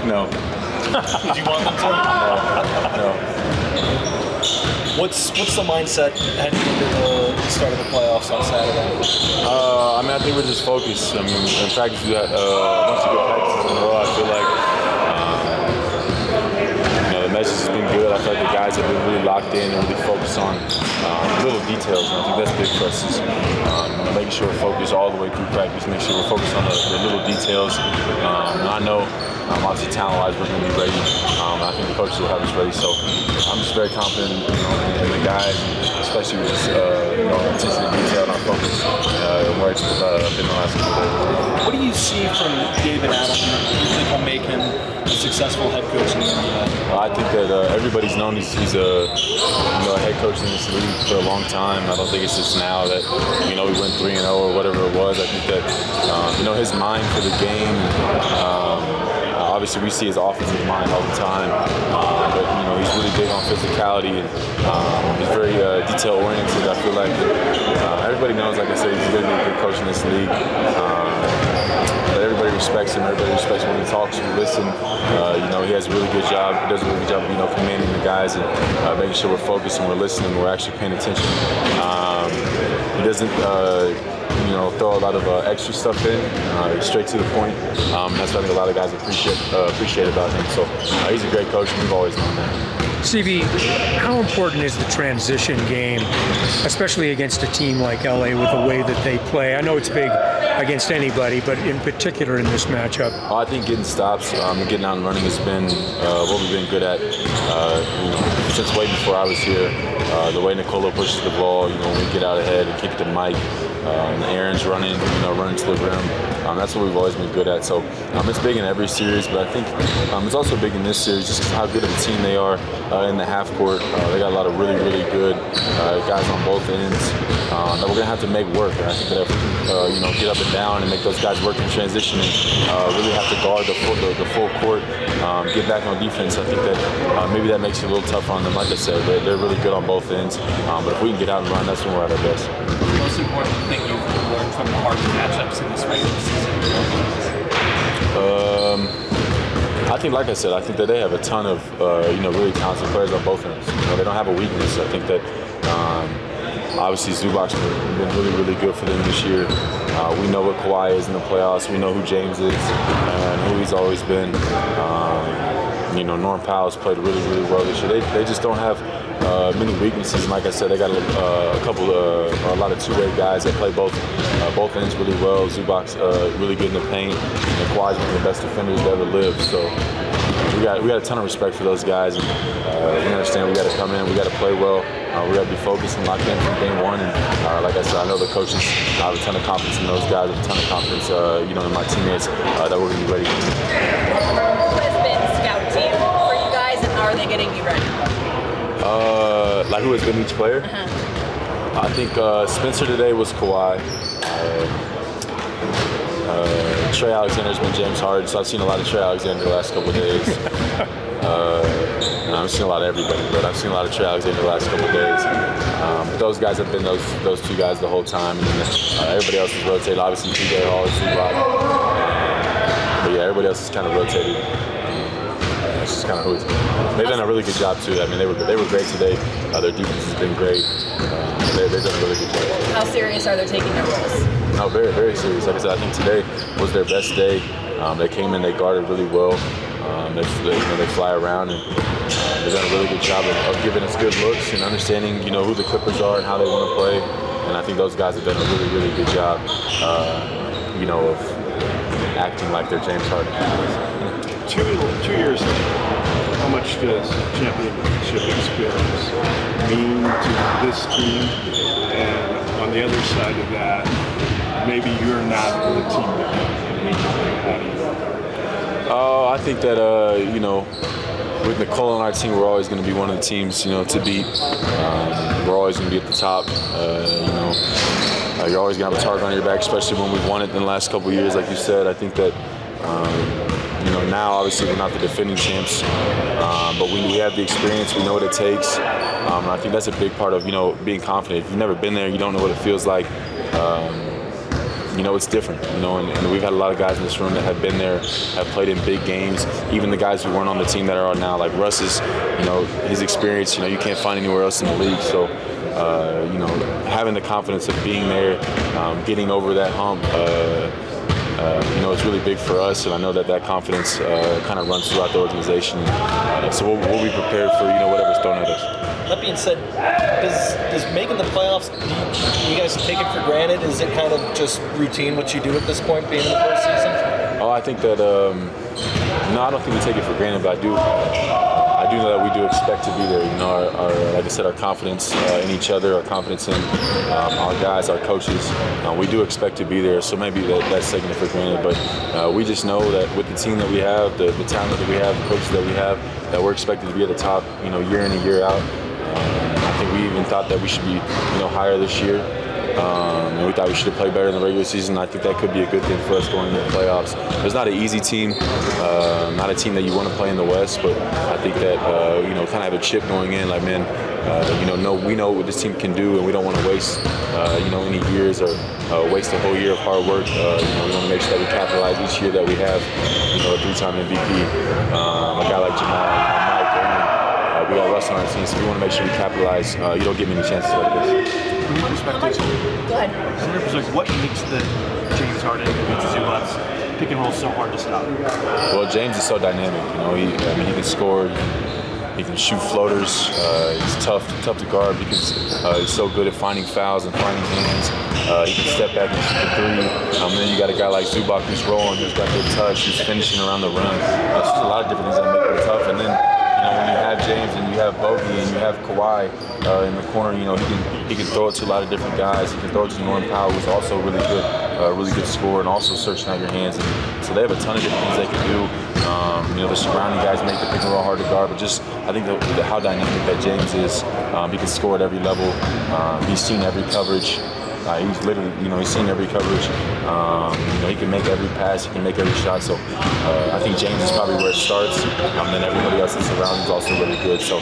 No. Did you want them to? No. What's the mindset heading into the start of the playoffs on Saturday? I mean, I think we're just focused. I mean, in practice we had a bunch of good practices in a row. I feel like the message has been good. I feel like the guys have been really locked in and really focused on little details. And I think that's big for us. Is making sure we're focused all the way through practice. Make sure we're focused on the little details. And I know. Obviously, talent-wise, we're going to be ready. I think the coaches will have us ready. So I'm just very confident, in the guys, especially with just, attention to detail and our focus and where it's been the last couple of days. What do you see from David Adams? Do you think will make him a successful head coach in the NBA? Well, I think that everybody's known he's a head coach in this league for a long time. I don't think it's just now that we went 3-0 or whatever it was. I think that his mind for the game. Obviously, we see his offensive mind all the time, but he's really big on physicality and he's very detail-oriented. I feel like everybody knows, like I said, he's going to be a good coach in this league. But everybody respects him. Everybody respects when he talks and listens. He has a really good job. He does a really good job of commanding the guys and making sure we're focused and we're listening. We're actually paying attention. He doesn't. Throw a lot of extra stuff in, straight to the point. That's what I think a lot of guys appreciate about him. So he's a great coach, and we've always known that. CV, how important is the transition game, especially against a team like LA with the way that they play? I know it's big against anybody, but in particular in this matchup. I think getting stops and getting out and running has been what we've been good at since way before I was here. The way Nikola pushes the ball, when we get out ahead and kick it to Mike, and Aaron's running to the rim. That's what we've always been good at. So it's big in every series, but I think it's also big in this series just because how good of a team they are in the half court. They got a lot of really, really good guys on both ends that we're going to have to make work. And I think that if we get up and down and make those guys work in transition and really have to guard the full court, get back on defense, I think that maybe that makes it a little tough on them. Like I said, they're really good on both ends. But if we can get out and run, that's when we're at our best. The most important thing you've learned from the hard matchups in this regular season? I think, like I said, I think that they have a ton of really talented players on both ends. They don't have a weakness. I think that obviously Zubac's been really, really good for them this year. We know what Kawhi is in the playoffs. We know who James is and who he's always been. Norm Powell's played really, really well this year. They just don't have many weaknesses. And like I said, they got a lot of two-way guys that play both ends really well. Zubac's really good in the paint, and Kawhi's one of the best defenders to ever live. So we got a ton of respect for those guys, and we understand we got to come in, we got to play well, we got to be focused and locked in from game one. And like I said, I know the coaches have a ton of confidence in those guys, a ton of confidence, in my teammates that we're going to be ready. Who has been scout team for you guys, and how are they getting you ready? Like who has been each player? I think Spencer today was Kawhi. Trey Alexander's been James Harden, so I've seen a lot of Trey Alexander the last couple of days. I've seen a lot of everybody, but I've seen a lot of Trey Alexander the last couple of days. But those guys have been those two guys the whole time. And everybody else has rotated. Obviously, TJ Hall, Zubac. But yeah, everybody else has kind of rotated. That's just kind of who it's been. They've done a really good job too. I mean, they were great today. Their defense has been great. They've done a really good job. How serious are they taking their roles? No, very, very serious. Like I said, I think today was their best day. They came in, they guarded really well. They fly around, and they've done a really good job of giving us good looks and understanding, who the Clippers are and how they want to play. And I think those guys have done a really, really good job, of acting like they're James Harden. 2 years later, how much does championship experience mean to this team? And on the other side of that, maybe you're not the team that you how do you? I think that, with Nikola on our team, we're always going to be one of the teams, to beat. We're always going to be at the top. You're always going to have a target on your back, especially when we've won it in the last couple of years, like you said. I think that, now obviously we're not the defending champs, but we have the experience. We know what it takes. I think that's a big part of, being confident. If you've never been there, you don't know what it feels like. it's different, and we've had a lot of guys in this room that have been there, have played in big games. Even the guys who weren't on the team that are on now, like Russ's, his experience, you can't find anywhere else in the league. So, having the confidence of being there, getting over that hump, it's really big for us, and I know that confidence kind of runs throughout the organization. So we'll be prepared for whatever's thrown at us. That being said, does making the playoffs, do you guys take it for granted? Is it kind of just routine what you do at this point, being in the postseason? Oh, I think that no, I don't think we take it for granted, but I do know that we do expect to be there. Our like I said, our confidence in each other, our confidence in our guys, our coaches. We do expect to be there, so maybe that's taking it for granted. But we just know that with the team that we have, the talent that we have, the coaches that we have, that we're expected to be at the top, year in and year out. I think we even thought that we should be, higher this year. And we thought we should have played better in the regular season. I think that could be a good thing for us going into the playoffs. It's not an easy team, not a team that you want to play in the West, but I think that, kind of have a chip going in, like, man, we know what this team can do, and we don't want to waste, any years or waste a whole year of hard work. We want to make sure that we capitalize each year that we have, a 3-time MVP, a guy like Jamal, we got Russ on our team, so we want to make sure we capitalize. You don't get many chances like this. From your perspective, Go ahead. from your perspective, what makes the James Harden against Zubac's pick and roll so hard to stop? Well, James is so dynamic. He can score. He can shoot floaters. He's tough to guard because he's so good at finding fouls and finding hands. He can step back and shoot the three. And then you got a guy like Zubac who's rolling, who's got good touch, who's finishing around the rim. It's just a lot of different things that make him tough. And then when you have James and you have Bogey and you have Kawhi in the corner, he can throw it to a lot of different guys. He can throw it to Norman Powell, who's also really good scorer, and also searching out your hands. And so they have a ton of different things they can do. The surrounding guys make the pick and roll hard to guard, but just I think how dynamic that James is. He can score at every level. He's seen every coverage. He's literally, he's seen every coverage. He can make every pass. He can make every shot. So I think James is probably where it starts. And then everybody else that's around is also really good. So,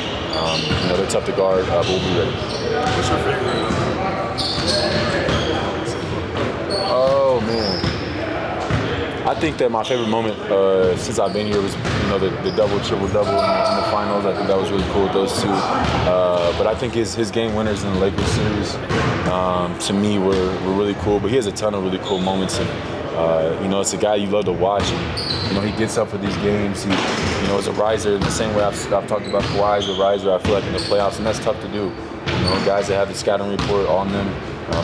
they're tough to guard, but we'll be ready. What's your favorite? Oh, man. I think that my favorite moment since I've been here was, the double, triple-double in the finals. I think that was really cool with those two. But I think his game winners in the Lakers series, to me, were really cool. But he has a ton of really cool moments. And, it's a guy you love to watch. And, he gets up for these games. He, is a riser in the same way I've talked about Kawhi as a riser, I feel like, in the playoffs. And that's tough to do. Guys that have the scouting report on them,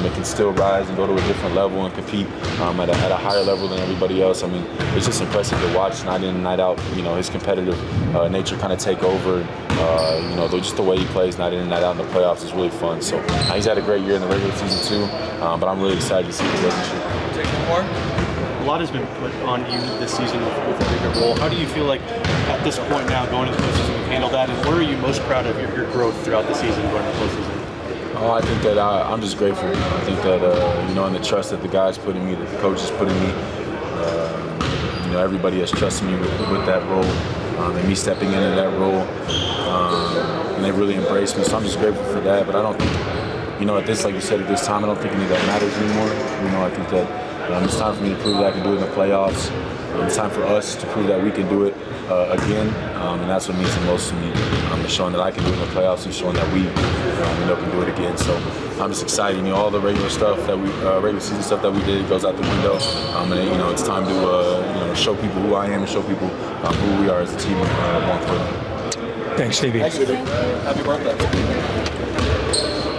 they can still rise and go to a different level and compete at a higher level than everybody else. I mean, it's just impressive to watch night in and night out, his competitive nature kind of take over. Just the way he plays night in and night out in the playoffs is really fun. So he's had a great year in the regular season too, but I'm really excited to see the relationship. Take one more. A lot has been put on you this season with a bigger role. How do you feel like at this point now, going into the postseason, you've handled that, and what are you most proud of your growth throughout the season going into the postseason? Oh, I think that I'm just grateful. I think that, and the trust that the guys put in me, that the coaches put in me, everybody has trusted me with that role, and me stepping into that role, and they really embraced me. So I'm just grateful for that. But I don't think, at this, like you said, at this time, I don't think any of that matters anymore. I think that it's time for me to prove that I can do it in the playoffs. It's time for us to prove that we can do it again, and that's what means the most to me. Showing that I can do it in the playoffs and showing that we can do it again. So I'm just excited. All the regular stuff that regular season stuff that we did goes out the window, and it's time to show people who I am and show people who we are as a team going forward. Thanks, Stevie. Thanks, Happy birthday.